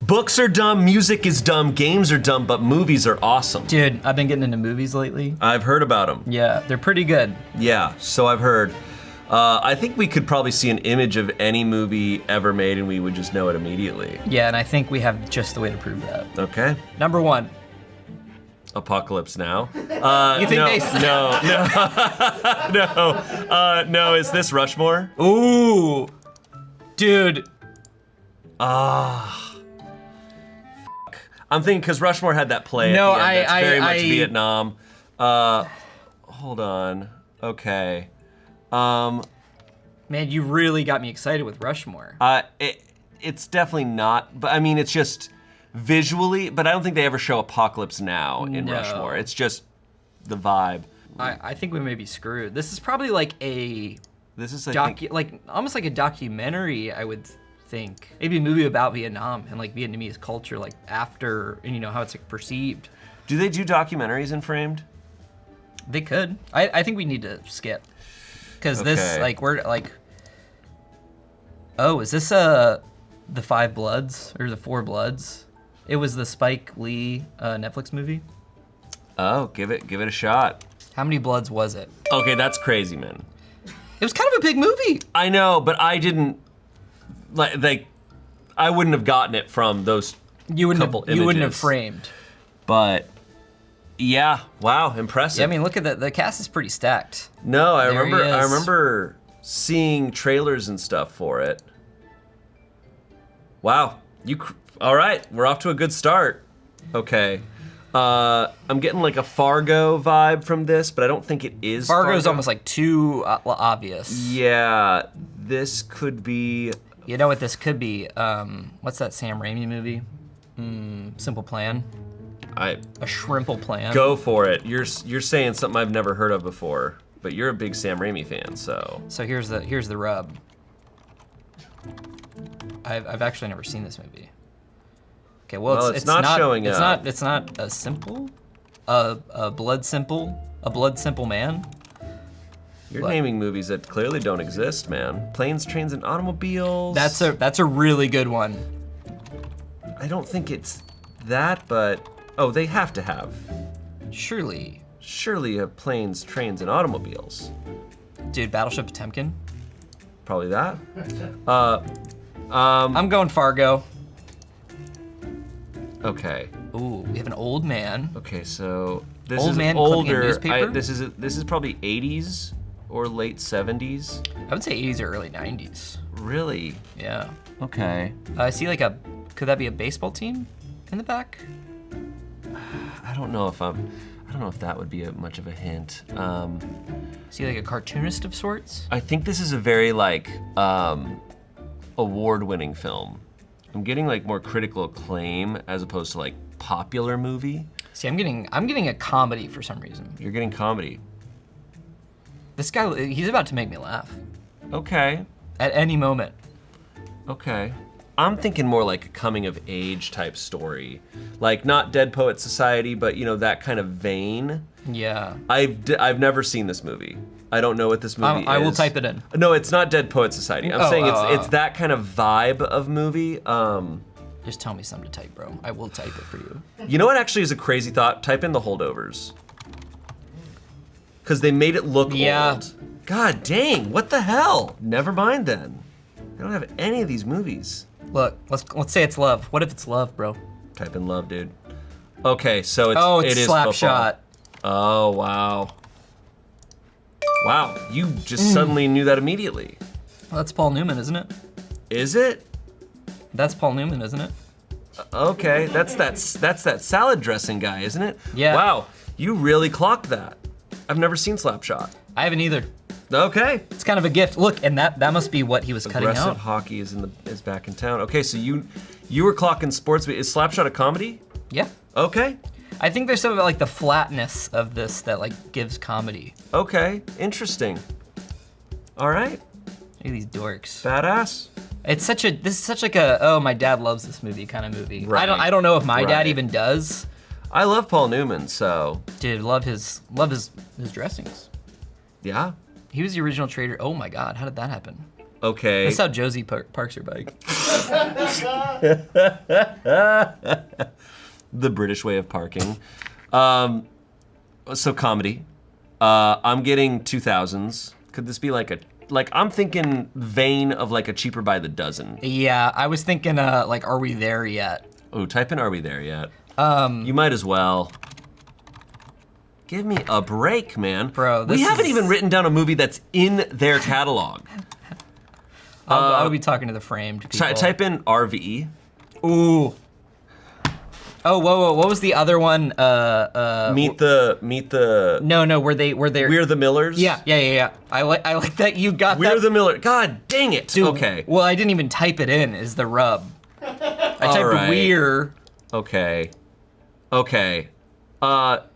Books are dumb, music is dumb, games are dumb, but movies are awesome. Dude, I've been getting into movies lately. I've heard about them. Yeah, they're pretty good. Yeah, so I've heard. I think we could probably see an image of any movie ever made and we would just know it immediately. Yeah, and I think we have just the way to prove that. Okay. Number one. Apocalypse Now. You think No, is this Rushmore? Ooh. Dude. I'm thinking because Rushmore had that play No, at the end. That's very much I- Vietnam. Hold on. Okay. Man, you really got me excited with Rushmore. It's definitely not, but I mean, it's just visually, but I don't think they ever show Apocalypse Now in No. Rushmore. It's just the vibe. I think we may be screwed. This is probably like a This is, I think, almost like a documentary, I would think. Maybe a movie about Vietnam and like Vietnamese culture, like after, and you know, how it's like perceived. do they do documentaries in Framed? They could. I think we need to skip. Because this, Okay. like, we're like, oh, is this The Five Bloods or The Four Bloods? It was the Spike Lee Netflix movie. Oh, give it a shot. How many bloods was it? Okay, that's crazy, man. It was kind of a big movie. I know, but I didn't like I wouldn't have gotten it from those You wouldn't couple have images. framed. But yeah, wow, impressive. Yeah, I mean, look at the cast is pretty stacked. No, I There he remember. I is. remember seeing trailers and stuff for it. Wow, all right? We're off to a good start. Okay, I'm getting like a Fargo vibe from this, but I don't think it is. Fargo's Fargo. almost like too obvious. Yeah, this could be. You know what this could be? What's that Sam Raimi movie? Simple Plan. A Shrimple Plan. Go for it. You're saying something I've never heard of before, but you're a big Sam Raimi fan, so. So here's the rub. I've actually never seen this movie. Okay, well, it's not showing up. It's not a simple, a blood simple man. You're What? naming movies that clearly don't exist, man. Planes, Trains, and Automobiles. That's a really good one. I don't think it's that, but oh, they have to have. Surely, Surely you have planes, trains, and automobiles. dude, Battleship Potemkin. Probably that. I'm going Fargo. Okay. Ooh, we have an old man. Okay, so this Old is man clipping a older. newspaper? This is probably 80s or late 70s. I would say 80s or early 90s. Really? Yeah. Okay. I see like could that be a baseball team in the back? I don't know if that would be much of a hint. See like a cartoonist of sorts? I think this is a very like award-winning film. I'm getting like more critical acclaim as opposed to like popular movie. See, I'm getting a comedy for some reason. You're getting comedy. This guy, he's about to make me laugh Okay. at any moment. Okay. I'm thinking more like a coming of age type story. Like not Dead Poet Society, but you know, that kind of vein. Yeah. I've never seen this movie. I don't know what this movie is. I will type it in. No, it's not Dead Poet Society. I'm saying oh. it's that kind of vibe of movie. Just tell me something to type, bro. I will type it for you. You know what actually is a crazy thought? Type in The Holdovers. Because they made it look old. God dang, what the hell? Never mind then. They don't have any of these movies. Look, let's say it's love. What if it's love, bro? Type in love, dude. Okay, so It's it is Slap football. Shot. Oh, wow. Wow, you just suddenly knew that immediately. Well, that's Paul Newman, isn't it? Is it? That's Paul Newman, isn't it? Okay, that's that salad dressing guy, isn't it? Yeah. Wow, you really clocked that. I've never seen Slapshot. I haven't either. Okay. It's kind of a gift. Look, and that must be what he was cutting Aggressive out. hockey is back in town. Okay, so you were clocking sports. Is Slapshot a comedy? Yeah. Okay. I think there's something about like the flatness of this that like gives comedy. Okay. Interesting. All right. Look at these dorks. Badass. This is such like a, oh, my dad loves this movie kind of movie. Right. I don't know if my dad Right. even does. I love Paul Newman, so Dude, love his dressings. yeah. He was the original trader. Oh my God, how did that happen? Okay. That's how Josie parks her bike. The British way of parking. So comedy. I'm getting 2000s. Could this be like I'm thinking vein of like a Cheaper by the Dozen. Yeah, I was thinking like, Are We There Yet? Oh, type in Are We There Yet? You might as well. Give me a break, man. Bro, we this haven't is- even written down a movie that's in their catalog. I'll be talking to the framed people. Type in RVE. Ooh. Oh, whoa, what was the other one? Meet the. No, were they? We're the Millers. Yeah. I like that you got We're that. the Miller. God dang it. Dude, Okay. Well, I didn't even type it in. Is the rub? I typed right. We're. Okay.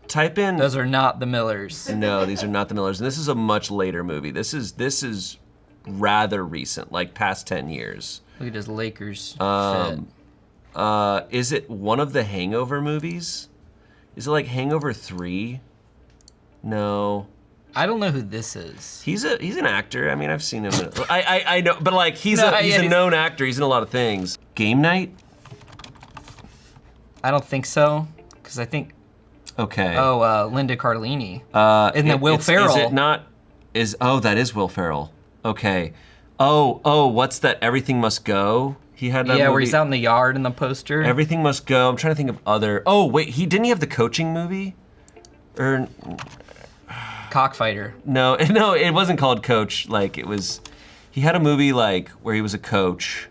Type in. Those are not the Millers. No, these are not the Millers. And this is a much later movie. This is rather recent, like past 10 years. Look at his Lakers Um, fit. Is it one of the Hangover movies? Is it like Hangover 3? No. I don't know who this is. He's an actor. I mean, I've seen him. I know, but like he's No, he's yeah, a he's- known actor. He's in a lot of things. Game Night? I don't think so, because I think. Okay. Linda Cardellini. And then Will Ferrell. Is it not? That is Will Ferrell. Okay. What's that? Everything Must Go. He had that Yeah, movie. where he's out in the yard in the poster. Everything Must Go. I'm trying to think of other. Oh wait, didn't he have the coaching movie? Or Cockfighter. no, it wasn't called Coach. Like it was. He had a movie like where he was a coach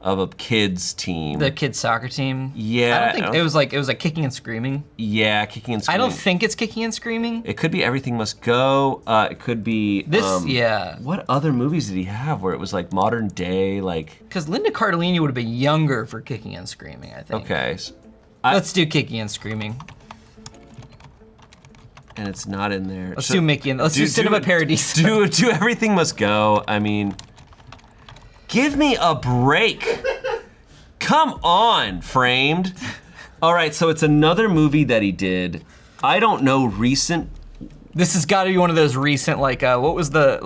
of a kids team. The kids soccer team. Yeah, I don't think it was like Kicking and Screaming. Yeah, Kicking and I Screaming. don't think it's Kicking and Screaming. It could be Everything Must Go. It could be This, yeah. What other movies did he have where it was like modern day, like? Because Linda Cardellini would have been younger for Kicking and Screaming, I think. Okay, Let's do Kicking and Screaming. and it's not in there. Let's do Mickey and let's do Cinema Paradies. Do Everything Must Go. I mean, give me a break. Come on, Framed. All right, so it's another movie that he did. I don't know recent. This has got to be one of those recent, like, what was the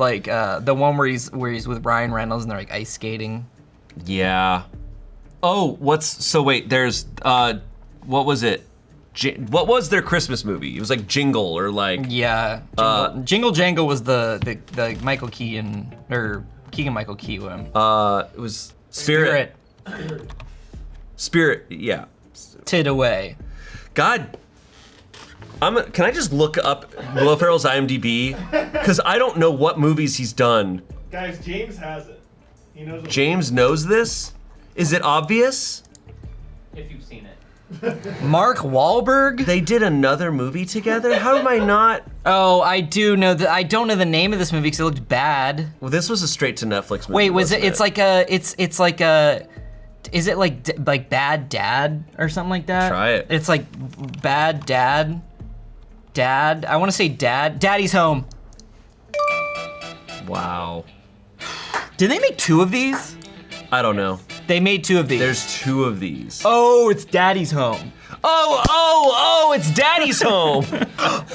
one where he's with Ryan Reynolds and they're like ice skating. Yeah. Oh, there's what was it? What was their Christmas movie? It was like Jingle or like. Yeah. Jingle Jangle was the Michael Keegan or Keegan Michael Key one. It was Spirit. Spirit, yeah. Tid Away. God, can I just look up Will Ferrell's IMDb? Because I don't know what movies he's done. Guys, James has it. He knows what James knows this? Is it obvious? If you've seen it. Mark Wahlberg. They did another movie together? How am I not? Oh, I do know that. I don't know the name of this movie because it looked bad. Well, this was a straight to Netflix movie. Wait, was wasn't it? It's like a. It's like a. Is it like Bad Dad or something like that? Try it. It's like Bad Dad. Dad. I want to say Dad. Daddy's Home. Wow. Did they make two of these? I don't know. They made two of these. There's two of these. Oh, it's Daddy's Home. Oh, it's Daddy's Home.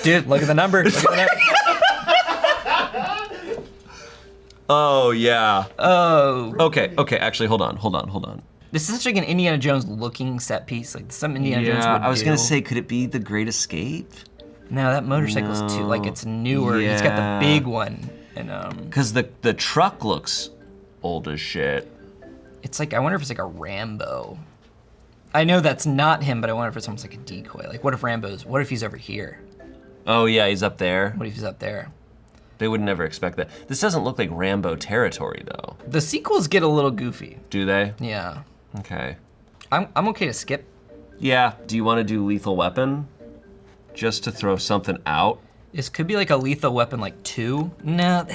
Dude, look at the number. Look at the number. Oh, yeah. Oh. Okay, actually, hold on. This is such like an Indiana Jones looking set piece. Like some Indiana Jones Yeah, would I was do. gonna say, could it be The Great Escape? No, that motorcycle's too, like it's newer. He's got Yeah. the big one. And Because the truck looks old as shit. it's like, I wonder if it's like a Rambo. I know that's not him, but I wonder if it's almost like a decoy. Like what if he's over here? Oh yeah, he's up there. What if he's up there? They would never expect that. This doesn't look like Rambo territory though. The sequels get a little goofy. Do they? Yeah. Okay. I'm okay to skip. Yeah, do you want to do Lethal Weapon? Just to throw something out? This could be like a Lethal Weapon like 2. No,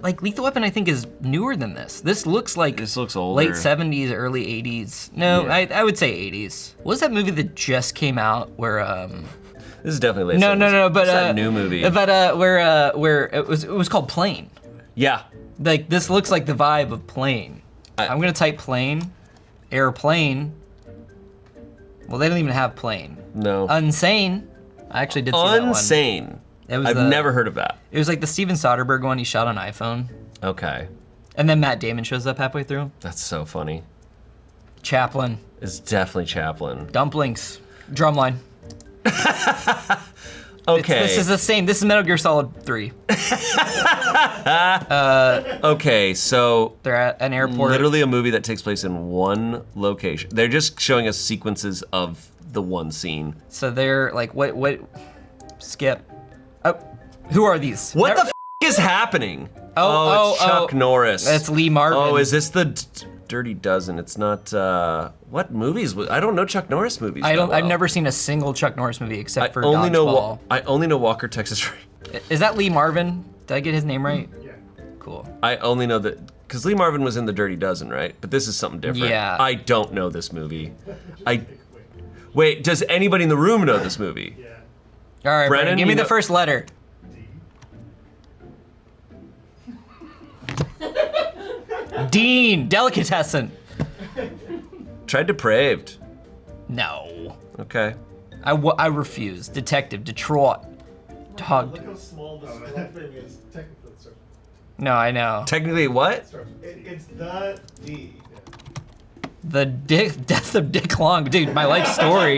like Lethal Weapon I think is newer than this. This looks like This looks older. late 70s, early 80s. No, Yeah. I would say 80s. What was that movie that just came out where This is definitely late. No, 70s. but It's that new movie. But where it was called Plane. Yeah. Like this looks like the vibe of Plane. I'm gonna type plane, airplane. Well, they don't even have plane. No. Unsane. I actually did see that one. Unsane. It was I've never heard of that. It was like the Steven Soderbergh one he shot on iPhone. Okay. And then Matt Damon shows up halfway through. That's so funny. Chaplin. It's definitely Chaplin. Dumplings. Drumline. Okay. This is the same. This is Metal Gear Solid 3. Okay, so They're at an airport. literally a movie that takes place in one location. They're just showing us sequences of the one scene. So they're like, what? Skip. Oh, who are these? What the f is happening? Oh, it's Chuck Norris. That's Lee Marvin. Oh, is this the Dirty Dozen? It's not. What movies? I don't know Chuck Norris movies. I don't. that well. I've never seen a single Chuck Norris movie except for I only know. Dodgeball. I only know Walker, Texas Ranger. Is that Lee Marvin? Did I get his name right? Yeah. Cool. I only know that because Lee Marvin was in the Dirty Dozen, right? But this is something different. Yeah. I don't know this movie. Wait. Does anybody in the room know this movie? Yeah. All right, Brennan, Brennan, give me you the know- first letter. Dean, delicatessen. Tried Depraved. No. Okay. I refuse. Detective, Detroit. Dog. Look how small this scroll frame is. Technically, it starts No, I know. Technically, what? it's the D. The death of Dick Long, dude. My life story.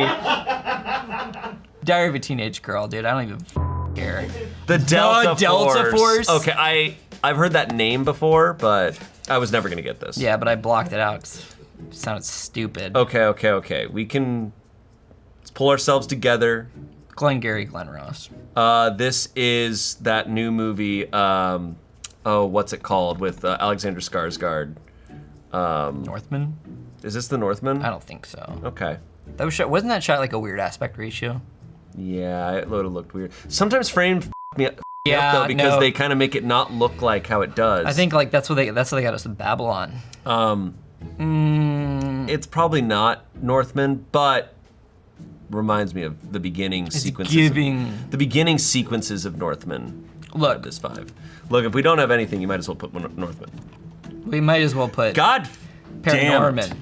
Diary of a Teenage Girl, dude. I don't even care. The Delta Delta Force? Okay, I've heard that name before, but I was never gonna get this. Yeah, but I blocked it out because it sounded stupid. Okay. We can let's pull ourselves together. Glengarry Glen Ross. This is that new movie. What's it called with Alexander Skarsgård? Northman? Is this The Northman? I don't think so. Okay. That was shot, wasn't that shot like a weird aspect ratio? Yeah, it would have looked weird. Sometimes framed me up Yeah, though because no. they kind of make it not look like how it does. I think like that's what they got us with Babylon. It's probably not Northman, but reminds me of the beginning sequences. Giving. The beginning sequences of Northman. Look, This 5. Look, if we don't have anything, you might as well put Northman. we might as well put God damn it. Paranorman.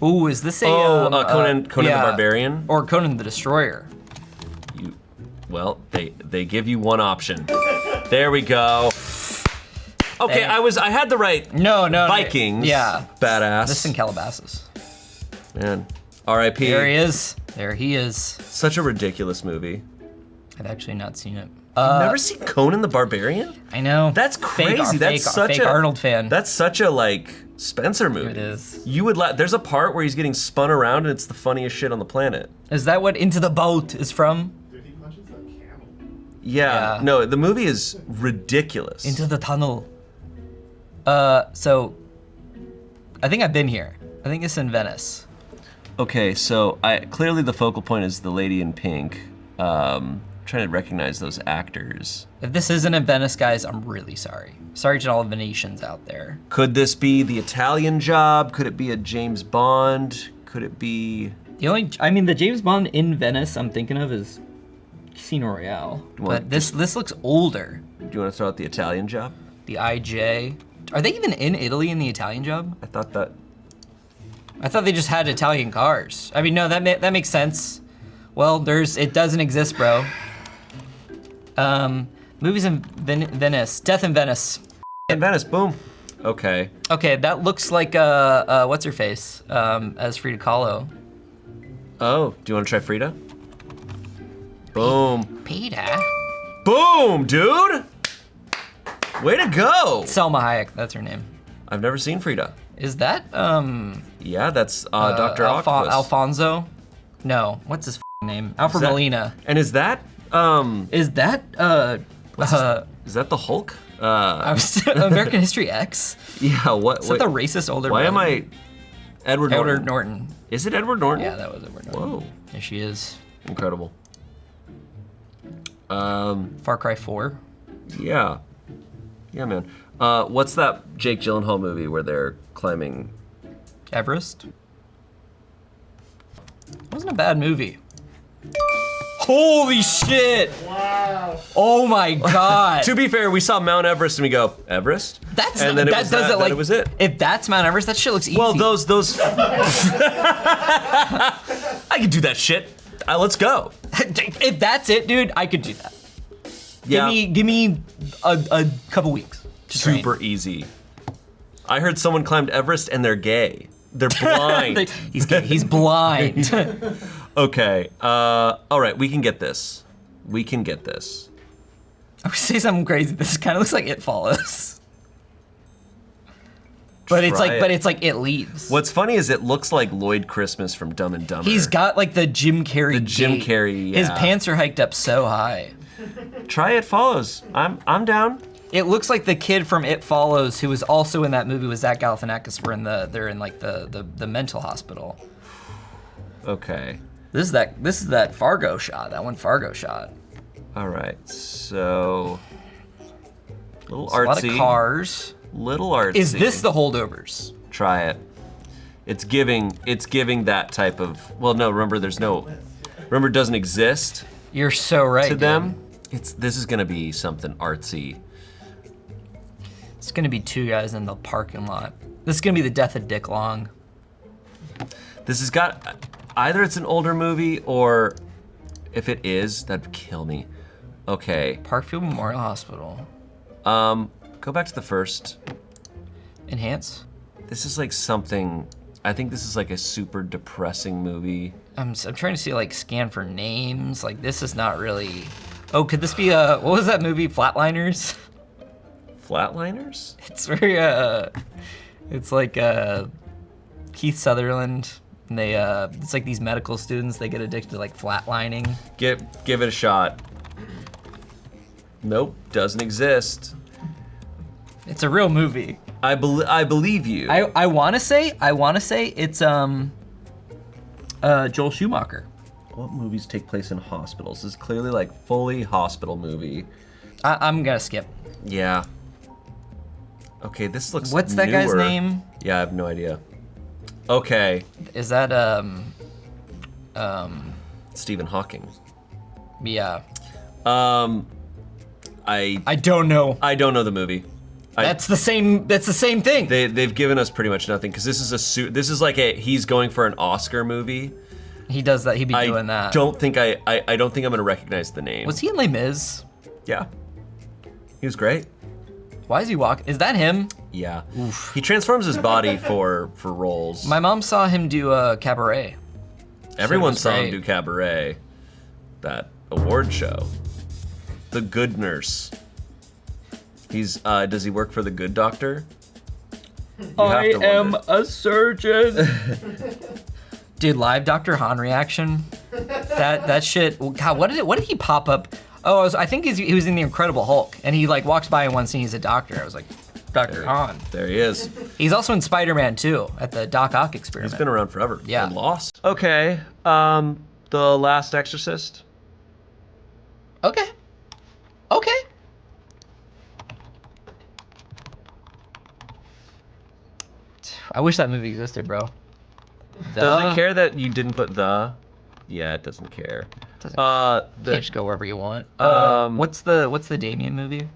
Ooh, is this a Conan the yeah, Barbarian? or Conan the Destroyer? Well, they give you one option. There we go. Okay, Hey. I had the right No. Vikings. Yeah. Badass. This in Calabasas. Man. R.I.P. There he is. There he is. Such a ridiculous movie. I've actually not seen it. Never seen Conan the Barbarian? I know. That's crazy. That's such fake a Arnold fan. That's such a like Spencer movie. It is. You would there's a part where he's getting spun around and it's the funniest shit on the planet. Is that what Into the Boat is from? Dude, he punches a camel. Yeah. Yeah. No, the movie is ridiculous. Into the Tunnel. So I think I've been here. I think it's in Venice. Okay, so clearly the focal point is the lady in pink. Trying to recognize those actors. If this isn't in Venice, guys, I'm really sorry. Sorry to all the Venetians out there. Could this be The Italian Job? Could it be a James Bond? Could it be? The James Bond in Venice I'm thinking of is Casino Royale. Well, But this looks older. Do you want to throw out The Italian Job? The IJ. Are they even in Italy in the Italian Job? I thought that. I thought they just had Italian cars. I mean, no, that makes sense. Well, it doesn't exist, bro. Movies in Venice. Death in Venice. In Venice, boom. Okay. Okay, that looks like what's her face as Frida Kahlo. Oh, do you want to try Frida? Boom. Peter. Boom, dude! Way to go! Selma Hayek, that's her name. I've never seen Frida. Is that Yeah, that's Dr. Octopus. Alfonso? No, what's his name? Alfred Is that- Molina. And is that Is that is that the Hulk? I was American History X? Yeah. What? Is that the racist older Why am brother? I? Edward Edward Norton. Norton. Is it Edward Norton? Yeah, that was Edward Norton. Whoa, There she is. incredible. Far Cry 4. Yeah, man. What's that Jake Gyllenhaal movie where they're climbing? Everest. Wasn't a bad movie. Holy shit! Wow. Oh my god! To be fair, we saw Mount Everest and we go Everest. That's and then it that was does that, it like that was it. If that's Mount Everest, that shit looks easy. Well, those. I can do that shit. Let's go. if that's it, dude, I could do that. Yeah. Give me a couple weeks. to train. Super easy. I heard someone climbed Everest and they're gay. They're blind. He's gay. He's blind. Okay. All right, we can get this. We can get this. I would say something crazy. This kind of looks like It Follows. But it's Try like, it. but it's like It Leaves. What's funny is it looks like Lloyd Christmas from Dumb and Dumber. He's got like the Jim Carrey. The Jim gait. Carrey, His yeah. pants are hiked up so high. Try It Follows. I'm down. It looks like the kid from It Follows, who was also in that movie with Zach Galifianakis. They're in like the mental hospital. Okay. This is that Fargo shot. That one Fargo shot. All right. So little A lot of artsy. cars. Little artsy. Is this the Holdovers? Try it. It's giving that type of. Well, no. Remember, Remember, it doesn't exist You're so right. to dude. them. This is gonna be something artsy. It's gonna be two guys in the parking lot. This is gonna be the death of Dick Long. This has got either it's an older movie or if it is, that'd kill me. Okay. Parkfield Memorial Hospital. Go back to the first. Enhance. This is like something. I think this is like a super depressing movie. I'm trying to see like scan for names. Like this is not really. Oh, could this be what was that movie? Flatliners. Flatliners? It's very it's like Keith Sutherland. And they it's like these medical students. They get addicted to like flatlining. Give it a shot. Nope, doesn't exist. It's a real movie. I believe you. I want to say it's Joel Schumacher. What movies take place in hospitals? This is clearly like fully hospital movie. I'm gonna skip. Yeah. Okay, this looks. What's that guy's newer. name? Yeah, I have no idea. Okay, Is that Stephen Hawking. yeah. I don't know. I don't know the movie. That's the same thing. They've given us pretty much nothing because this is like he's going for an Oscar movie. He does that. He'd be doing that. I don't think I'm gonna recognize the name. Was he in Les Mis? Yeah. He was great. Why is he walking? Is that him? Yeah. He transforms his body for roles. My mom saw him do Cabaret. Everyone was saw him great. do Cabaret, that award show. The Good Nurse. He's does he work for the Good Doctor? I have to am wonder. a surgeon. Dude, live Dr. Han reaction. That shit. God, what did he pop up? Oh, I think he was in the Incredible Hulk, and he like walks by in one scene. He's a doctor. I was like, Dr. Han. There he is. He's also in Spider-Man 2 at the Doc Ock experiment. He's been around forever. Yeah. And Lost. Okay. The Last Exorcist. Okay. Okay. I wish that movie existed, bro. Does it care that you didn't put the? Yeah, it doesn't care. Doesn't- The Can't just go wherever you want. Um, what's the Damien movie?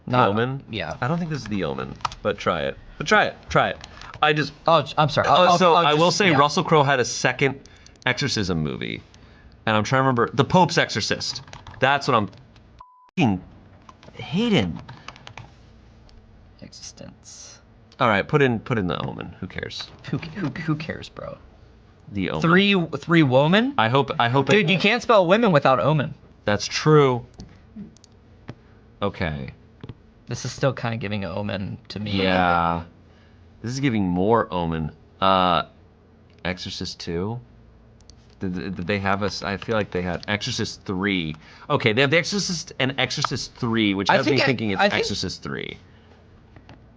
Not Omen? Yeah. I don't think this is The Omen, but try it. Try it. I just. Oh, I'm sorry. I will say yeah. Russell Crowe had a second exorcism movie, and I'm trying to remember The Pope's Exorcist. That's what I'm f***ing hating. Existence. All right, put in The Omen. Who cares? Who cares, bro? The Omen. Three women. I hope. Dude, you can't spell women without omen. That's true. Okay. This is still kind of giving an omen to me. Yeah. This is giving more Omen. Exorcist 2? Did they have us? I feel like they had Exorcist 3. Okay, they have The Exorcist and Exorcist 3, which has me thinking it's Exorcist 3.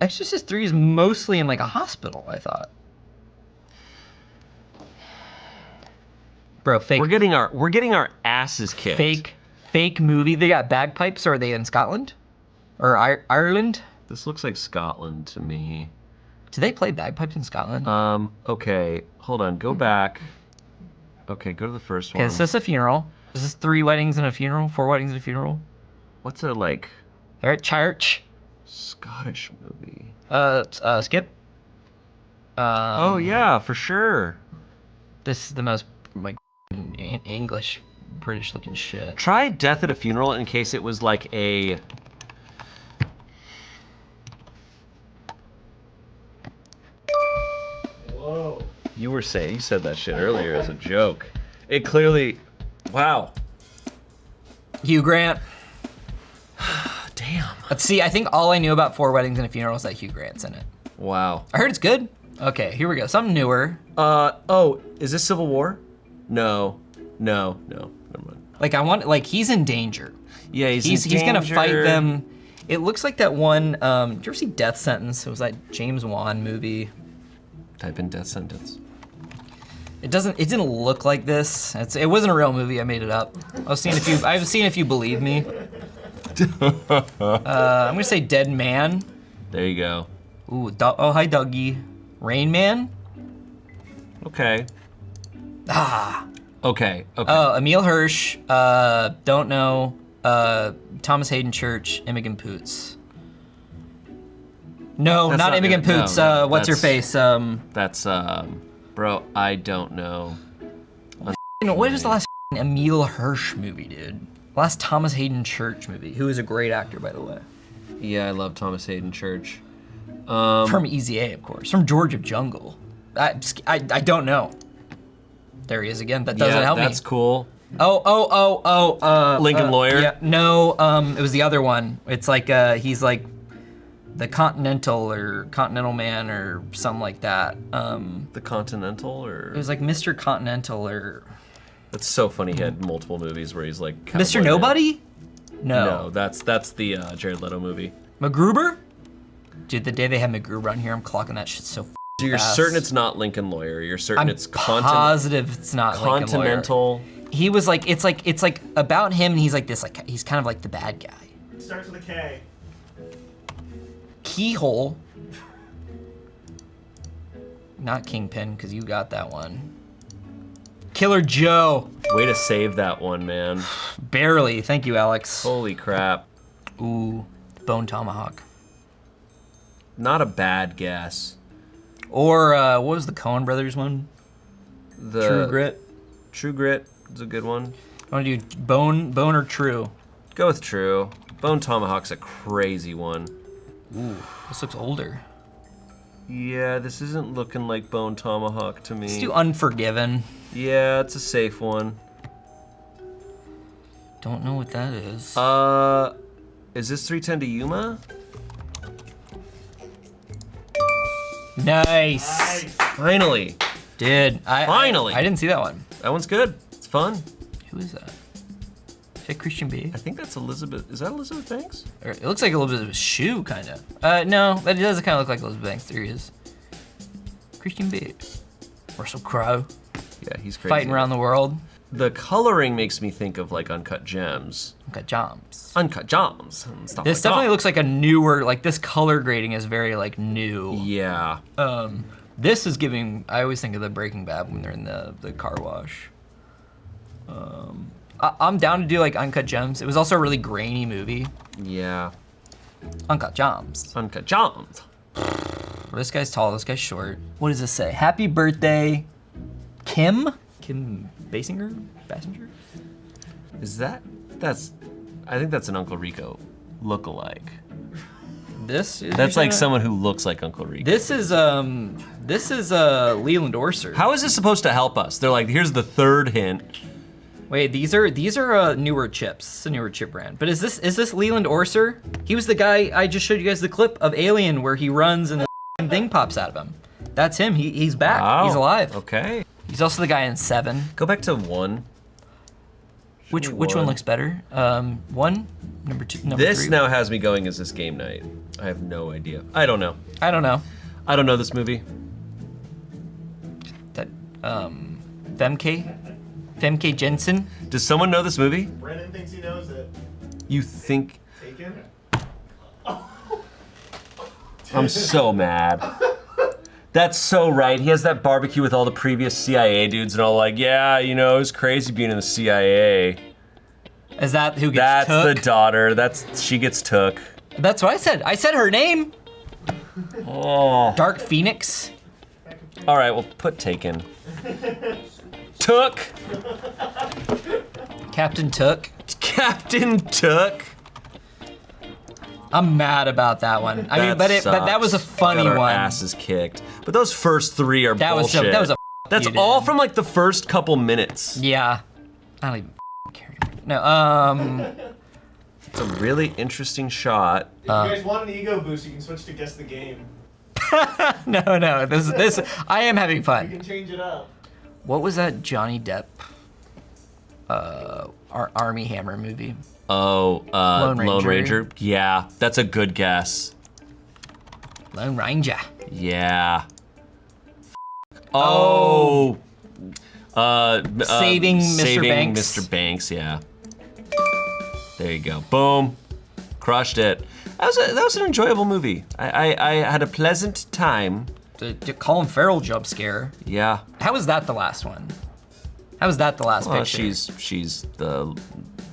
Exorcist 3 is mostly in like a hospital, I thought. Bro, fake. We're getting our asses kicked. Fake movie. They got bagpipes. Or are they in Scotland? Or Ireland? This looks like Scotland to me. Do they play bagpipes in Scotland? Okay, hold on, go back. Okay, go to the first one. Okay, is this a funeral? Is this 3 weddings and a funeral? 4 weddings and a funeral? What's a like They're at church. Scottish movie? Skip. Oh yeah, for sure. This is the most like English, British looking shit. Try Death at a Funeral in case it was like a. You said that shit earlier as a joke. It clearly, wow. Hugh Grant. Damn. Let's see, I think all I knew about Four Weddings and a Funeral is that Hugh Grant's in it. Wow. I heard it's good. Okay, here we go. Something newer. Oh, is this Civil War? No, never mind. Like I want, like he's in danger. Yeah, He's gonna fight them. It looks like that one. Did you ever see Death Sentence? It was that James Wan movie. Type in Death Sentence. It didn't look like this. It wasn't a real movie. I made it up. I've seen if you believe me. I'm gonna say Dead Man. There you go. Ooh, oh hi Dougie. Rain Man. Okay. Ah. Okay. Oh, Emil Hirsch. Don't know. Thomas Hayden Church. Imogen Poots. No, That's not not Imogen it. No, Poots. no, What's her that's- face? That's bro. I don't know. What was the last Emil Hirsch movie, dude? Last Thomas Hayden Church movie, who is a great actor, by the way. Yeah, I love Thomas Hayden Church. From Easy A, of course. From George of Jungle. I don't know. There he is again. That doesn't help me. That's cool. Lincoln Lawyer? Yeah, no, it was the other one. It's like he's like the Continental Man or something like that. The Continental, or It was like Mr. Continental or that's so funny. He had multiple movies where he's like Mr. cowboy man. Nobody? No, No. that's the Jared Leto movie. MacGruber? Dude, the day they had MacGruber on here, I'm clocking that shit so So you're fast. certain it's not Lincoln Lawyer. You're certain I'm it's positive it's not Lincoln Lawyer. Continental. He was like, it's like about him, and he's like this, like he's kind of like the bad guy. It starts with a K. Keyhole. Not Kingpin, because you got that one. Killer Joe. Way to save that one, man. Barely. Thank you, Alex. Holy crap. Ooh, Bone Tomahawk. Not a bad guess. Or what was the Coen Brothers one? The True Grit. True Grit is a good one. I want to do Bone or True. Go with True. Bone Tomahawk's a crazy one. Ooh, this looks older. Yeah, this isn't looking like Bone Tomahawk to me. Let's do Unforgiven. Yeah, it's a safe one. Don't know what that is. Is this 310 to Yuma? Nice. Finally. Dude, Finally. I didn't see that one. That one's good. It's fun. Who is that? Is that Christian Bale? I think that's Elizabeth. Is that Elizabeth Banks? Or it looks like a little bit of a shoe, kind of. No, that does kind of look like Elizabeth Banks. There he is. Christian Bale. Russell Crowe. Yeah, he's crazy. Fighting around the world. The coloring makes me think of like Uncut Gems. Got jumps. Uncut Gems and stuff This like definitely that. looks like a newer, like this color grading is very like new. Yeah. This is giving, I always think of the Breaking Bad when they're in the car wash. I'm down to do like Uncut Gems. It was also a really grainy movie. Yeah. Uncut Gems. Uncut Gems. This guy's tall, this guy's short. What does this say? Happy birthday, Kim? Kim Basinger? Is that's I think that's an Uncle Rico look-alike. This is That's like someone who looks like Uncle Rico. This is Leland Orser. How is this supposed to help us? They're like, here's the third hint. Wait, these are newer chips. It's a newer chip brand. But is this Leland Orser? He was the guy I just showed you guys the clip of Alien where he runs and the thing pops out of him. That's him. He's back. Wow. He's alive. Okay. He's also the guy in Seven. Go back to 1. Which me one one. looks better? 1, number 2, number 3. This now has me going, is this game night? I have no idea. I don't know. I don't know. I don't know this movie. That Femke Jensen. Does someone know this movie? Brennan thinks he knows it. You think? Taken? I'm so mad. That's so right. He has that barbecue with all the previous CIA dudes and all like, yeah, you know, it was crazy being in the CIA. Is that who gets That's the took? daughter. She gets took. That's what I said. I said her name. Oh. Dark Phoenix. All right, well, put Taken. Took. Captain Took. Captain Took. I'm mad about that one. I mean, but that was a sucks. funny Got our one. asses kicked. But those first 3 are That was bullshit. that was a That's You all did. from like the first couple minutes. Yeah. I don't even care anymore. No, It's a really interesting shot. If you guys want an ego boost, you can switch to guess the game. no. This. I am having You fun. can change it up. What was that Johnny Depp, Army Hammer movie? Oh, Lone Lone Ranger. Ranger. Yeah, that's a good guess. Lone Ranger. Yeah. Oh. Saving Mr. Banks. Mr. Banks. Yeah. There you go. Boom. Crushed it. That was an enjoyable movie. I had a pleasant time. The Colin Farrell jump scare. Yeah. How was that the last one? How was that the last Well, picture? she's the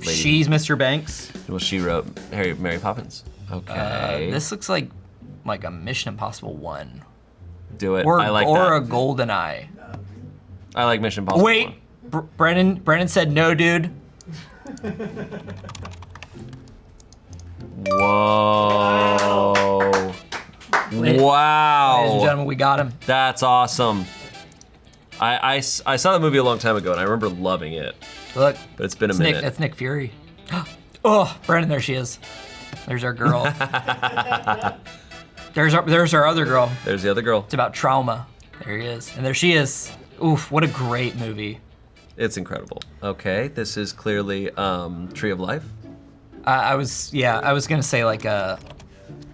lady. She's Mr. Banks. Well, she wrote Mary Poppins. Okay. This looks like a Mission Impossible 1. Do it. Or, I like or that. a GoldenEye. I like Mission Impossible. Wait, Brennan said no, dude. Whoa. Ladies Wow. and gentlemen, we got him. That's awesome. I saw that movie a long time ago and I remember loving it, Look, but it's been a it's Nick, minute. that's Nick Fury. Oh, Brennan, there she is. There's our girl. there's our other girl. There's the other girl. It's about trauma. There he is, and there she is. Oof, what a great movie. It's incredible. Okay, this is clearly Tree of Life. I was gonna say like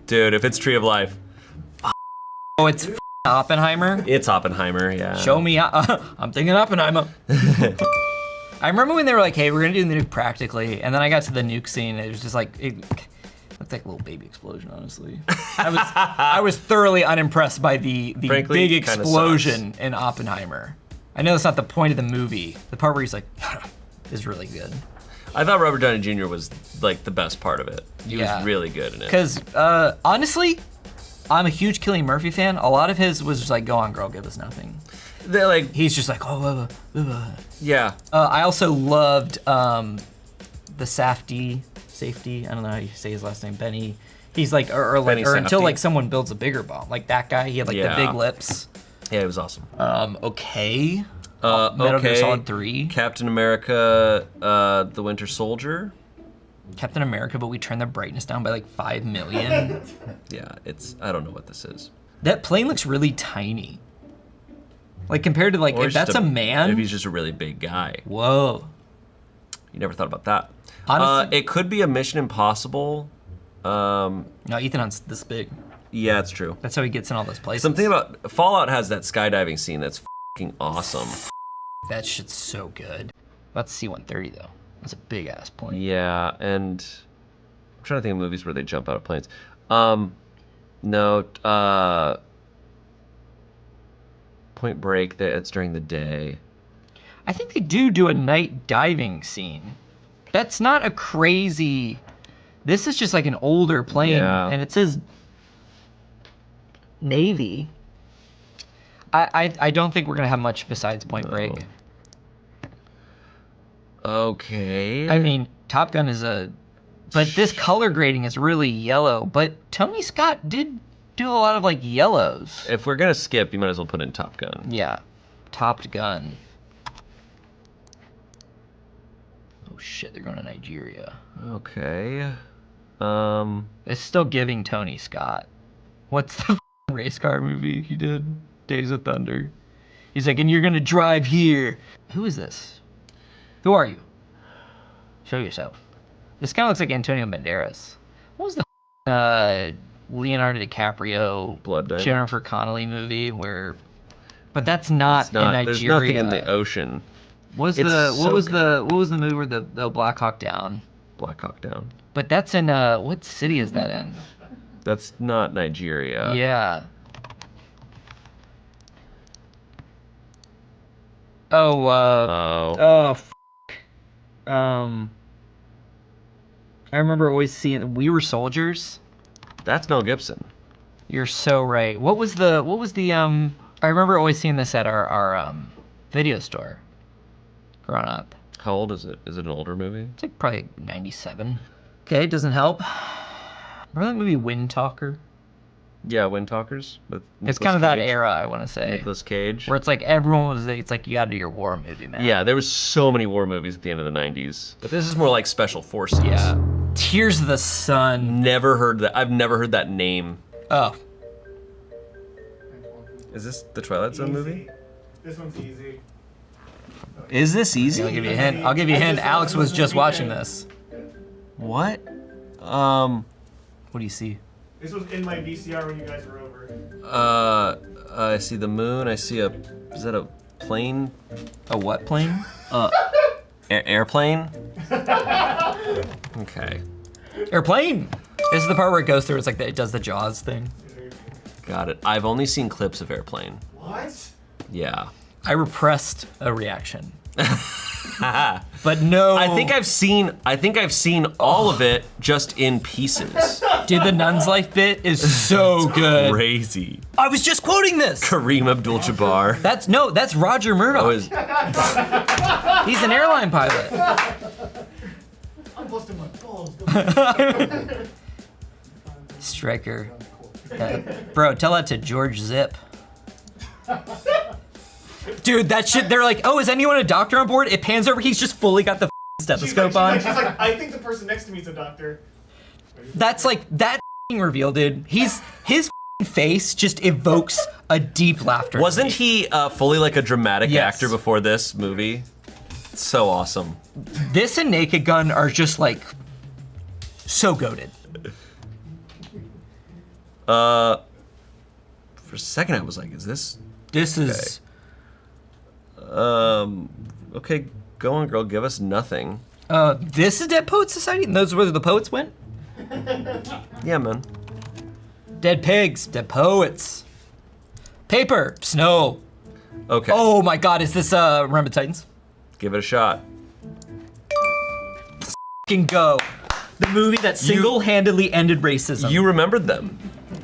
Dude, if it's Tree of Life, oh, it's Oppenheimer. it's Oppenheimer, yeah. Show me. I'm thinking Oppenheimer. I remember when they were like, "Hey, we're gonna do the nuke practically," and then I got to the nuke scene. And it was just like it looked like a little baby explosion. Honestly, I was thoroughly unimpressed by the Frankly, big kinda explosion in Oppenheimer. I know that's not the point of the movie. The part where he's like, is really good. I thought Robert Downey Jr. was like the best part of it. He Yeah. was really good in it. Because honestly, I'm a huge Cillian Murphy fan. A lot of his was just like, "Go on, girl, give us nothing." They're like, He's just like, "Oh." yeah. I also loved the Safdie. I don't know how you say his last name. Benny. He's like, or Benny until Safdie. like someone builds a bigger bomb. Like that guy. He had like Yeah. the big lips. Yeah, it was awesome. Okay. Metal Gear Okay. Solid 3. Captain America, the Winter Soldier. Captain America, but we turned the brightness down by like 5 million. Yeah, I don't know what this is. That plane looks really tiny. Like compared to like, Or if it's that's just a man. If he's just a really big guy. Whoa. You never thought about that. Honestly- It could be a Mission Impossible. No, Ethan Hunt's this big. Yeah, it's true. That's how he gets in all those places. Something about Fallout has that skydiving scene that's fucking awesome. That shit's so good. That's C-130 though. That's a big ass plane. Yeah, and I'm trying to think of movies where they jump out of planes. No, Point Break. It's during the day. I think they do a night diving scene. That's not a crazy. This is just like an older plane, Yeah. and it says Navy. I don't think we're gonna have much besides Point Break. Okay. I mean, Top Gun is but this color grading is really yellow. But Tony Scott did do a lot of like yellows. If we're gonna skip, you might as well put in Top Gun. Yeah, Top Gun. Oh shit, they're going to Nigeria. Okay. It's still giving Tony Scott. What's the race car movie he did? Days of Thunder. He's like, and you're gonna drive here. Who is this? Who are you? Show yourself. This kind of looks like Antonio Banderas. What was the Leonardo DiCaprio, Blood Diamond. Jennifer Connelly movie where? But that's not, It's not. in There's Nigeria. nothing in the ocean. What It's was so the movie where the Black Hawk Down? Black Hawk Down. But that's in what city is that in? That's not Nigeria. Yeah. Oh, Oh. I remember always seeing We Were Soldiers. That's Mel Gibson. You're so right. What was the I remember always seeing this at our video store growing up. How old is it? Is it an older movie? It's like probably 97. Okay, doesn't help. Remember that movie Wind Talker? Yeah, Wind Talkers with It's Nicolas kind of that Cage. era, I want to say, Nicolas Cage. where it's like everyone was. It's like you got to do your war movie, man. Yeah, there was so many war movies at the end of the 90s. But this is more like Special Forces. Yeah. Tears of the Sun. Never heard that. I've never heard that name. Oh, Is this the Twilight Zone movie? This one's easy. Is this easy? I'll give you a hint. I'll give you a hint. Alex was just watching this. What? What do you see? This was in my VCR when you guys were over. I see the moon. I see a. Is that a plane? A what plane? Airplane? Okay. Airplane. This is the part where it goes through. It's like it does the Jaws thing. Got it. I've only seen clips of Airplane. What? Yeah. I repressed a reaction. But no. I think I've seen all of it just in pieces. Dude, the Nun's Life bit is so good. Crazy. I was just quoting this. Kareem Abdul-Jabbar. That's Roger Murdoch. Oh, is, He's an airline pilot. I'm busting my balls. Striker. Bro, tell that to George Zip. Dude, that shit, they're like, oh, is anyone a doctor on board? It pans over, he's just fully got the stethoscope on. She's like, I think the person next to me is a doctor. That's like, that reveal, dude. His face just evokes a deep laughter. wasn't he fully like a dramatic Yes. actor before this movie? So awesome. This and Naked Gun are just like, so goated. For a second I was like, is this This is, okay, go on girl, give us nothing. this is Dead Poets Society, and those are where the poets went? Yeah, man. Dead pigs, dead poets. Paper, snow. Okay, Oh my god, is this Remember the Titans? give it a shot. Fucking go. The movie that single-handedly ended racism. You remembered them.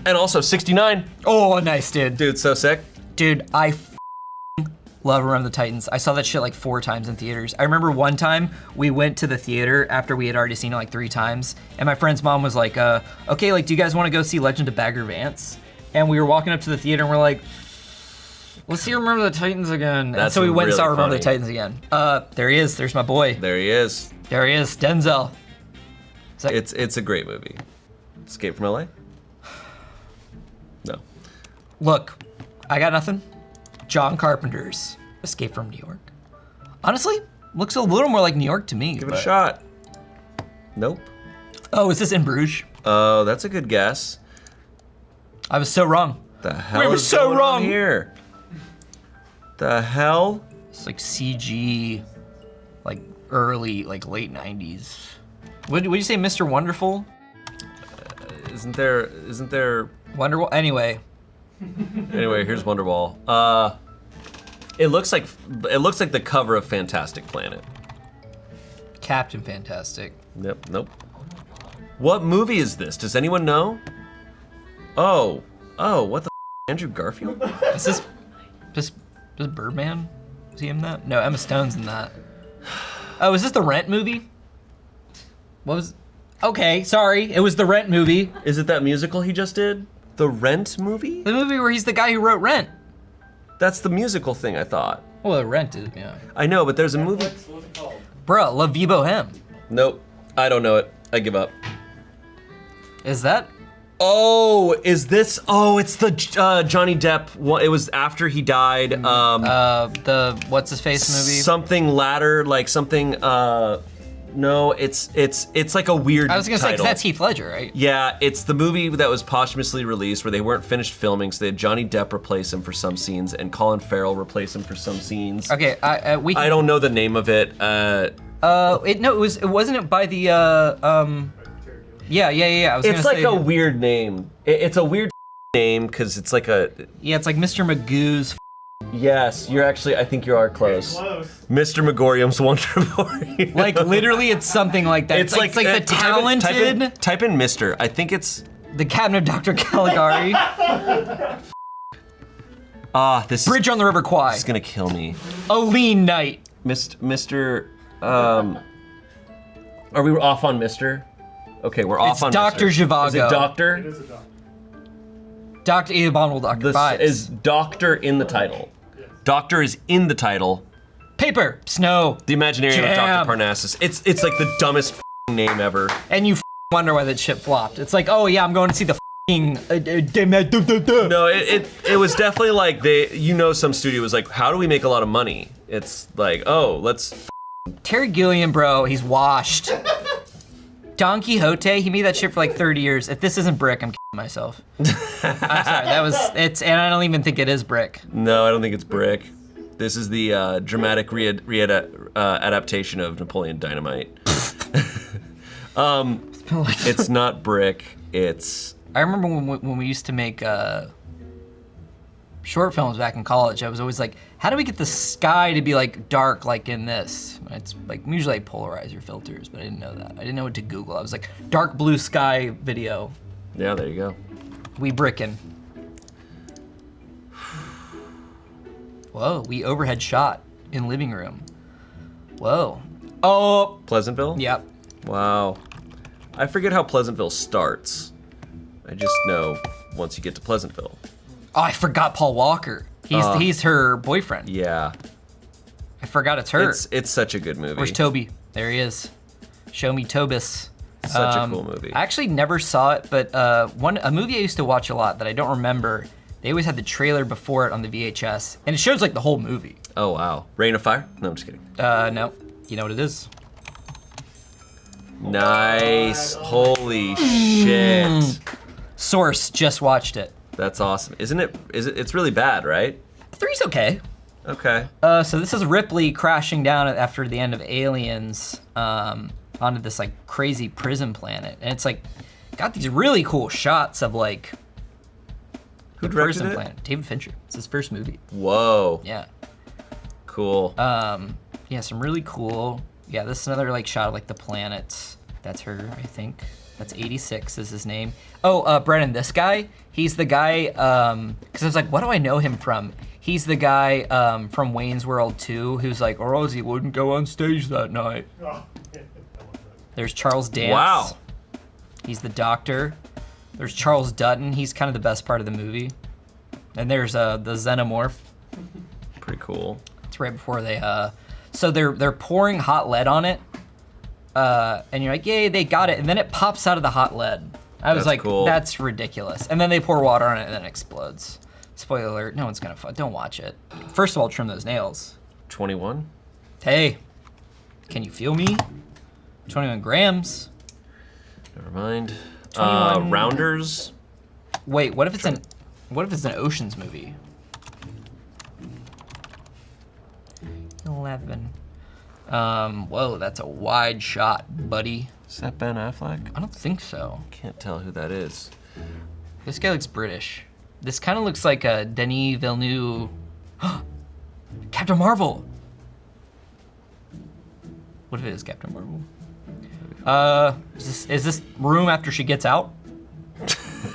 And also 69. Oh, nice, dude. Dude, so sick. Dude, I love Remember the Titans. I saw that shit like 4 times in theaters. I remember one time we went to the theater after we had already seen it like 3 times, and my friend's mom was like, okay, like, do you guys want to go see Legend of Bagger Vance? And we were walking up to the theater and we're like, let's see Remember the Titans again. And That's so we went and saw really Remember the funny. Titans again. There he is. There's my boy. There he is. There he is, Denzel. Is that- It's a great movie. Escape from LA? No. Look, I got nothing. John Carpenter's Escape from New York. Honestly, looks a little more like New York to me. Give it but- a shot. Nope. Oh, is this in Bruges? Oh, that's a good guess. I was so wrong. The hell We were is so going wrong. on here? The hell? It's like CG, like early, like late 90s. Would you say Mr. Wonderful? Isn't there Wonderwall? Anyway, Anyway, here's Wonderwall. It looks like the cover of Fantastic Planet. Captain Fantastic. Yep, nope. What movie is this? Does anyone know? Oh, what the Andrew Garfield? Is this Birdman? Was he in that? No, Emma Stone's in that. Oh, is this the Rent movie? What was? Okay, sorry, it was the Rent movie. Is it that musical he just did? The Rent movie? The movie where he's the guy who wrote Rent. That's the musical thing, I thought. Well, Rent is, yeah. I know, but there's a movie. What's it called? Bruh, La Vie Boheme. Nope, I don't know it. I give up. Is that? Oh, is this? Oh, it's the Johnny Depp one. It was after he died. The what's his face movie? Something ladder, like something. No, it's like a weird. I was gonna say, 'cause title. that's Heath Ledger, right? Yeah, it's the movie that was posthumously released where they weren't finished filming, so they had Johnny Depp replace him for some scenes and Colin Farrell replace him for some scenes. Okay, we. I don't know the name of it. It wasn't by the Yeah. I was It's gonna like say, a weird name. It's a weird name because it's like a. yeah, it's like Mr. Magoo's. Yes, you're actually. I think you are close. Close. Mr. Megorium's Wonderboy. Like literally, it's something like that. It's like the talented, Type in Mr. I think it's. the Cabinet of Dr. Caligari, This Bridge on the River Kwai, is gonna kill me. A Lean Night. Mr. Are we off on Mr.? Okay, we're off It's on Dr. Mr. Zhivago. Is it Doctor? It is a dog. Dr. Abominable Dr. This Vibes. is Doctor in the title. Doctor is in the title. Paper, Snow, The Imaginarium of Jam. Dr. Parnassus. It's like the dumbest name ever. and you wonder why that shit flopped. It's like, oh yeah, I'm going to see the No, it was definitely like some studio was like, how do we make a lot of money? It's like, oh, let's. Terry Gilliam, bro, he's washed. Don Quixote, he made that shit for like 30 years. If this isn't Brick, I'm kidding myself. I'm sorry, and I don't even think it is Brick. No, I don't think it's Brick. This is the dramatic adaptation of Napoleon Dynamite. It's not Brick. It's. I remember when we used to make short films back in college, I was always like, how do we get the sky to be like dark like in this? It's like usually like polarizer filters, but I didn't know that. I didn't know what to Google. I was like, dark blue sky video. Yeah, there you go. We brickin'. Whoa, we overhead shot in living room. Whoa. Oh, Pleasantville? yep. Wow. I forget how Pleasantville starts. I just know once you get to Pleasantville. Oh, I forgot Paul Walker. He's her boyfriend. Yeah. I forgot it's her. It's such a good movie. Where's Toby? There he is. Show me Tobis. Such a cool movie. I actually never saw it, but a movie I used to watch a lot that I don't remember. They always had the trailer before it on the VHS, and it shows like the whole movie. Oh wow. Rain of Fire? No, I'm just kidding. No, you know what it is? Nice. Holy shit. Source just watched it. That's awesome. Isn't it? It's really bad, right? 3's okay. Okay. So this is Ripley crashing down after the end of Aliens onto this like crazy prison planet, and it's like got these really cool shots of like Who the directed prison it? planet. David Fincher. It's his first movie. Whoa. Yeah. Cool. Yeah, some really cool. Yeah, this is another like shot of like the planets. That's her, I think. That's 86 is his name. Oh, Brennan, this guy, he's the guy, because I was like, what do I know him from? He's the guy from Wayne's World 2 who's like, or Ozzy wouldn't go on stage that night. Oh, There's Charles Dance. Wow. He's the doctor. There's Charles Dutton. He's kind of the best part of the movie. And there's the Xenomorph. Pretty cool. It's right before they, so they're pouring hot lead on it. And you're like, yay, they got it. And then it pops out of the hot lead. I was That's like, cool. that's ridiculous. And then they pour water on it and then it explodes. Spoiler alert, no one's gonna don't watch it. First of all, trim those nails. 21. Hey, can you feel me? 21 grams. Never mind. 21. Rounders. Wait, what if it's an Ocean's movie? 11. Whoa, that's a wide shot, buddy. Is that Ben Affleck? I don't think so. Can't tell who that is. This guy looks British. This kind of looks like a Denis Villeneuve. Captain Marvel. What if it is Captain Marvel? Is this room after she gets out?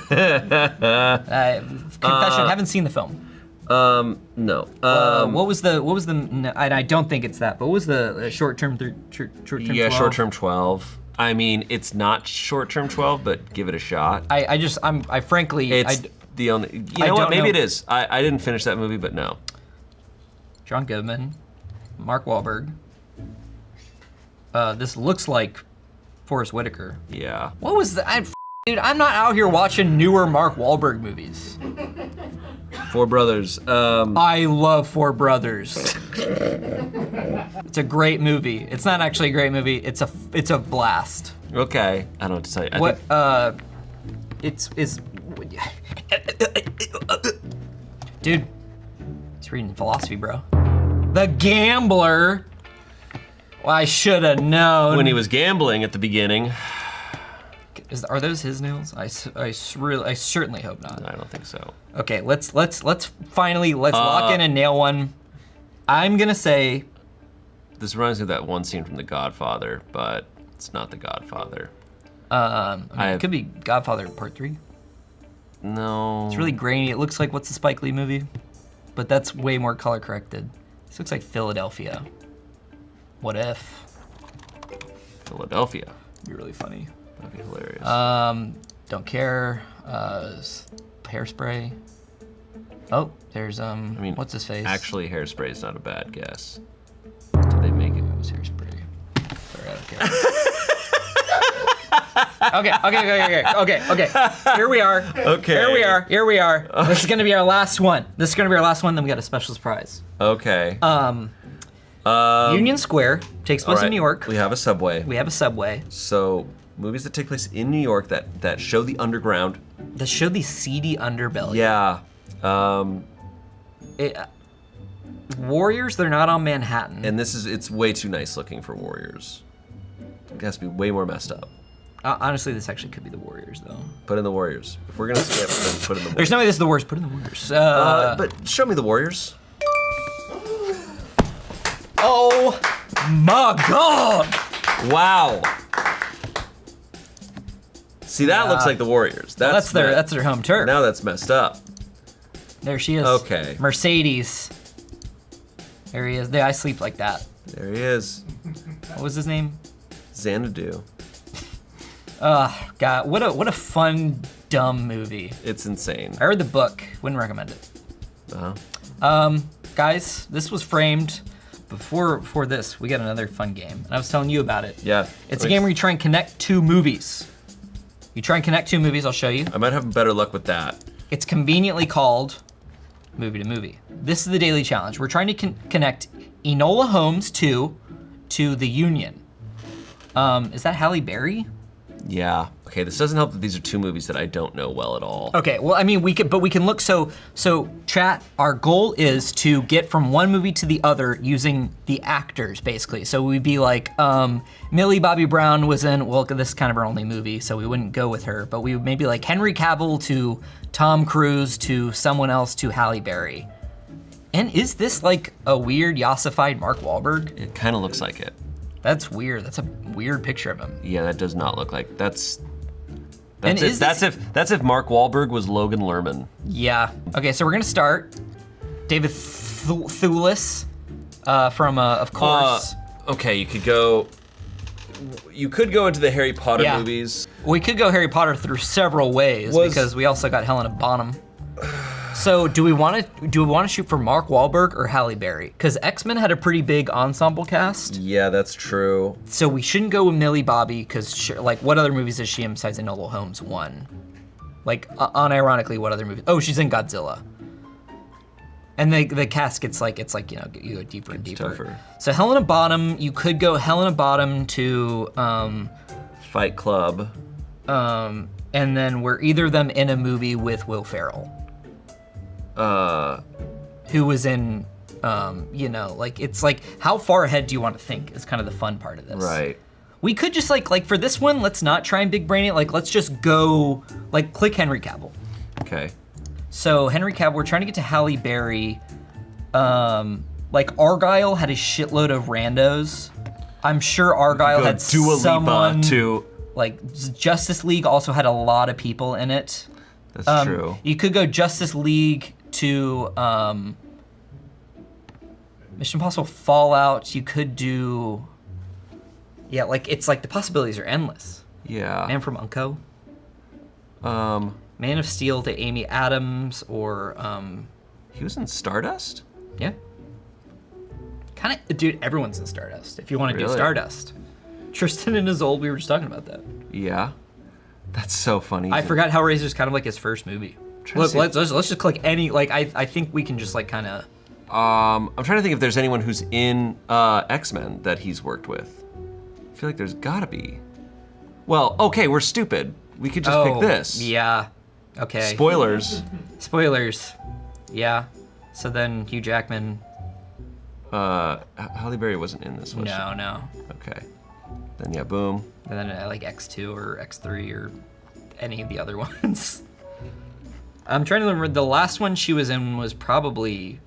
Confession, haven't seen the film. No. What was the? And I don't think it's that. But what was the short-term? Short-term. Yeah, 12? short-term 12. I mean, it's not short-term 12, but give it a shot. I frankly, It's the only. You know what? don't Maybe know. it is. I didn't finish that movie, but no. John Goodman, Mark Wahlberg. This looks like Forrest Whitaker. Yeah. What was the? Dude, I'm not out here watching newer Mark Wahlberg movies. Four Brothers. I love Four Brothers. It's a great movie. It's not actually a great movie. It's a blast. Okay. I don't know what to tell you. I What? think- It's dude. He's reading philosophy, bro. The Gambler. Well, I should have known. when he was gambling at the beginning. Are those his nails? I certainly hope not. I don't think so. Okay, let's finally lock in and nail one. I'm gonna say This reminds me of that one scene from The Godfather, but it's not The Godfather. it could be Godfather Part 3. No. It's really grainy. It looks like what's the Spike Lee movie? But that's way more color corrected. This looks like Philadelphia. What if? Philadelphia. It'd be really funny. That'd be hilarious. Don't care. Hairspray. Oh, there's I mean, what's his face? Actually, Hairspray is not a bad guess. Did they make it? It was Hairspray. Sorry, I don't care. Okay. Here we are. Okay. Here we are. This is gonna be our last one. Then we got a special surprise. Okay. Union Square takes place in New York. We have a subway. We have a subway. So movies that take place in New York that show the underground. That show the seedy underbelly. Yeah. Warriors, they're not on Manhattan. And it's way too nice looking for Warriors. It has to be way more messed up. Honestly, this actually could be the Warriors, though. Put in the Warriors. If we're gonna skip, then put in the Warriors. There's no way this is the worst. Put in the Warriors. But show me the Warriors. Oh my God! Wow. See, that looks like the Warriors. That's their home turf. Now that's messed up. There she is. Okay. Mercedes. There he is. I sleep like that. There he is. What was his name? Xanadu. God, what a fun, dumb movie. It's insane. I read the book. Wouldn't recommend it. Uh-huh. Guys, this was Framed. Before this, we got another fun game, and I was telling you about it. Yeah. It's a game where you try and connect two movies. You try and connect two movies. I'll show you. I might have better luck with that. It's conveniently called Movie to Movie. This is the daily challenge. We're trying to connect Enola Holmes 2 to The Union. Is that Halle Berry? Yeah. Okay, this doesn't help that these are two movies that I don't know well at all. Okay, well, I mean, we can look. So chat. Our goal is to get from one movie to the other using the actors, basically. So we'd be like, Millie Bobby Brown was in. Well, this is kind of her only movie, so we wouldn't go with her. But we would maybe like Henry Cavill to Tom Cruise to someone else to Halle Berry. And is this like a weird Yassified Mark Wahlberg? It kind of looks like it. That's weird. That's a weird picture of him. Yeah, that does not look like that's And is that's if Mark Wahlberg was Logan Lerman. Yeah. Okay, so we're gonna start. David Thewlis, from of course. Okay, you could go into the Harry Potter Yeah. movies. We could go Harry Potter through several ways because we also got Helena Bonham. So do we want to shoot for Mark Wahlberg or Halle Berry? Because X-Men had a pretty big ensemble cast. Yeah, that's true. So we shouldn't go with Millie Bobby because like what other movies is she in besides Enola Holmes 1? Like unironically, what other movies? Oh, she's in Godzilla. And the cast gets like it's like you go deeper and deeper. Tougher. So Helena Bonham, you could go Helena Bonham to Fight Club. and then were either of them in a movie with Will Ferrell, who was in, like it's like how far ahead do you want to think is kind of the fun part of this. Right. We could just like for this one, let's not try and big brain it. Like let's just go like click Henry Cavill. Okay. So Henry Cavill, we're trying to get to Halle Berry. Like Argyle had a shitload of randos. I'm sure Argyle had Dua someone Lipa too. like Justice League also had a lot of people in it. That's true. You could go Justice League to Mission Impossible Fallout. You could do, yeah, like it's like the possibilities are endless. Yeah. Man from Uncle. Man of Steel to Amy Adams or He was in Stardust? yeah. Kind of, dude. Everyone's in Stardust. If you want to do Really? Stardust, Tristan and Isolde. We were just talking about that. Yeah. That's so funny. I forgot Hellraiser's kind of like his first movie. Trying to Look, see- let's just click any. Like I think we can just like kind of. I'm trying to think if there's anyone who's in X-Men that he's worked with. I feel like there's gotta be. Well, okay, we're stupid. We could just pick this. Yeah. Okay. Spoilers. Spoilers. Yeah. So then Hugh Jackman. Halle Berry wasn't in this, was she? No. Okay. Then yeah, boom. And then like X2 or X3 or any of the other ones. I'm trying to remember. The last one she was in was probably.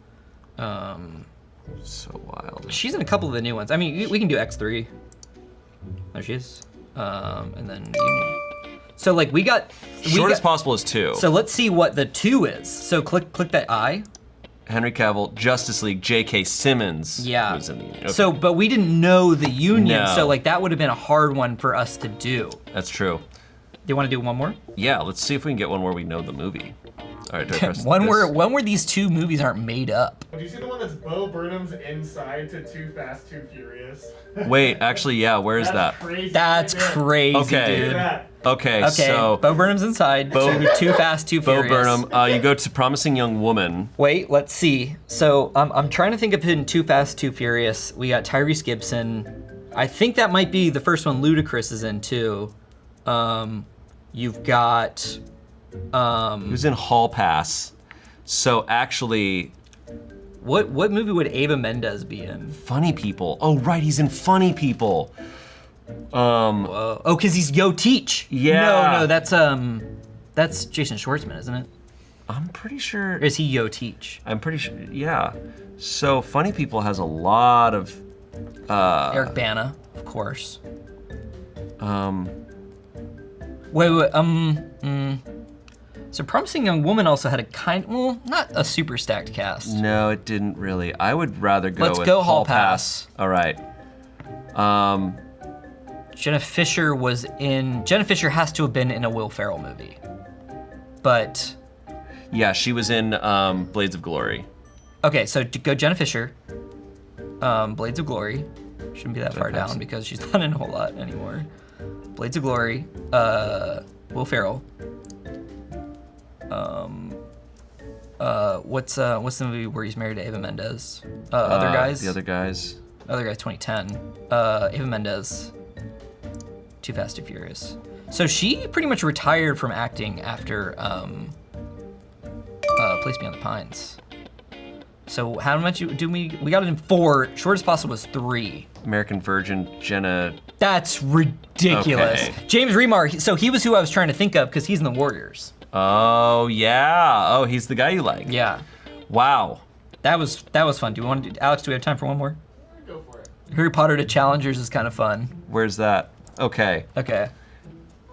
So wild. She's in a couple of the new ones. I mean, we can do X3. There she is. And then Union. So like we got. Short as possible is 2. So let's see what the 2 is. So click that I. Henry Cavill, Justice League, J.K. Simmons Yeah. was in the Union. Okay. So, but we didn't know the Union, No. so like that would have been a hard one for us to do. That's true. you want to do one more? Yeah, let's see if we can get one where we know the movie. All right, do I press One this? where these two movies aren't made up. Do you see the one that's Bo Burnham's inside to Too Fast, Too Furious? Wait, actually, yeah, where is that? Crazy. That's right there. crazy, Okay. Look dude. at Okay, Okay, so Bo Burnham's inside. Too Fast, Too Bo Furious. Burnham, you go to Promising Young Woman. Wait, let's see. So I'm trying to think of in Too Fast, Too Furious. We got Tyrese Gibson. I think that might be the first one Ludacris is in too. You've got. Who's in Hall Pass? So actually, What movie would Ava Mendes be in? Funny People. Oh, right, he's in Funny People. Oh, because he's Yo Teach. Yeah. No, that's Jason Schwartzman, isn't it? I'm pretty sure. Or is he Yo Teach? I'm pretty sure. Yeah. So Funny People has a lot of. Eric Bana, of course. Um. Wait. So Promising Young Woman also had not a super stacked cast. No, it didn't really. I would rather go Let's with go Hall Pass. All right. Jenna Fisher has to have been in a Will Ferrell movie. But, Yeah, she was in Blades of Glory. okay, so to go Jenna Fisher, Blades of Glory, shouldn't be that far pass? down because she's not in a whole lot anymore. Blades of Glory, Will Ferrell. What's the movie where he's married to Ava Mendes? Other Guys? The Other Guys. Other Guys 2010. Ava Mendes, Too Fast, Too Furious. So she pretty much retired from acting after Place Beyond the Pines. So how much do we got it in 4, shortest possible was 3. American Virgin, Jenna. That's ridiculous. Okay. James Remar, so he was who I was trying to think of because he's in the Warriors. Oh, yeah. Oh, he's the guy you like. Yeah, Wow. that was fun. Alex, do we have time for one more? Go for it. Harry Potter to Challengers is kind of fun. Where's that? Okay. Okay.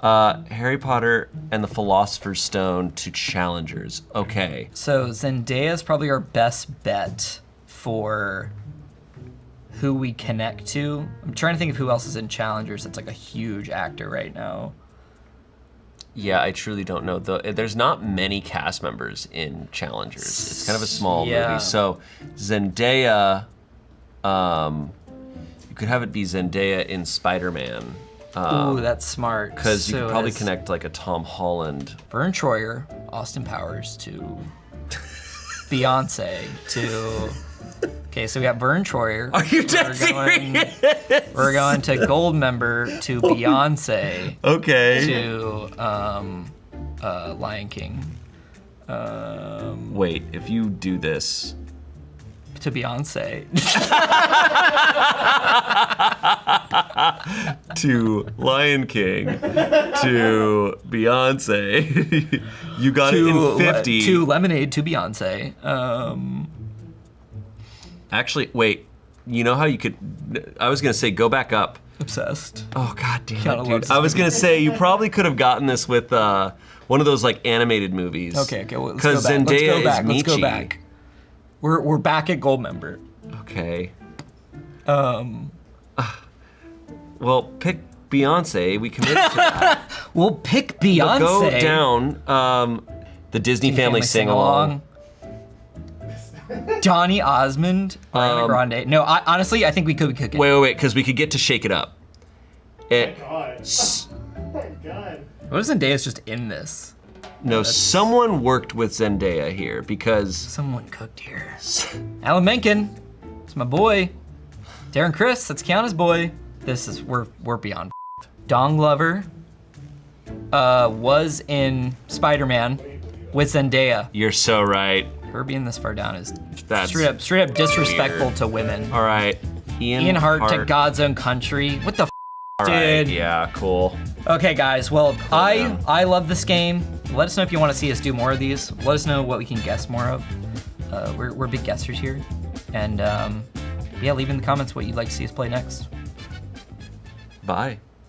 Harry Potter and the Philosopher's Stone to Challengers. Okay. So Zendaya is probably our best bet for who we connect to. I'm trying to think of who else is in Challengers that's like a huge actor right now. Yeah, I truly don't know. There's not many cast members in Challengers. It's kind of a small Yeah. movie. So Zendaya, you could have it be Zendaya in Spider-Man. Ooh, that's smart. Because you So could probably it's connect like a Tom Holland. Vern Troyer, Austin Powers to Beyonce to. Okay, so we got Vern Troyer. Are you dead serious? We're going to Goldmember to Beyonce Okay. to Lion King. Wait, if you do this. To Beyonce. To Lion King, to Beyonce, you got it in 50. To Lemonade to Beyonce. Actually, wait. You know how you could? I was gonna say go back up. Obsessed. Oh god damn Gotta it, love dude! I was gonna say you probably could have gotten this with one of those like animated movies. Okay, well, let's Because go back. Zendaya Let's is go Michi. back. We're back at Goldmember. Okay. Well, pick Beyonce. We committed to that. We'll pick Beyonce. Go down. The Disney Family Sing Along. Donny Osmond, Ariana Grande. No, honestly, I think we could cook it. Wait, because we could get to Shake It Up. It, God. Oh my God. What if Zendaya's just in this? no, someone worked with Zendaya here because Someone cooked here. Alan Menken, it's my boy. Darren Criss, that's Kiana's boy. We're beyond. Dong Glover was in Spider-Man with Zendaya. you're so right. Her being this far down is That's straight up disrespectful weird. to women. All right. Ian Hart to God's Own country. What the All right, dude? yeah, cool. Okay, guys. Well, down. I love this game. Let us know if you want to see us do more of these. Let us know what we can guess more of. We're big guessers here, and yeah, leave in the comments what you'd like to see us play next. Bye.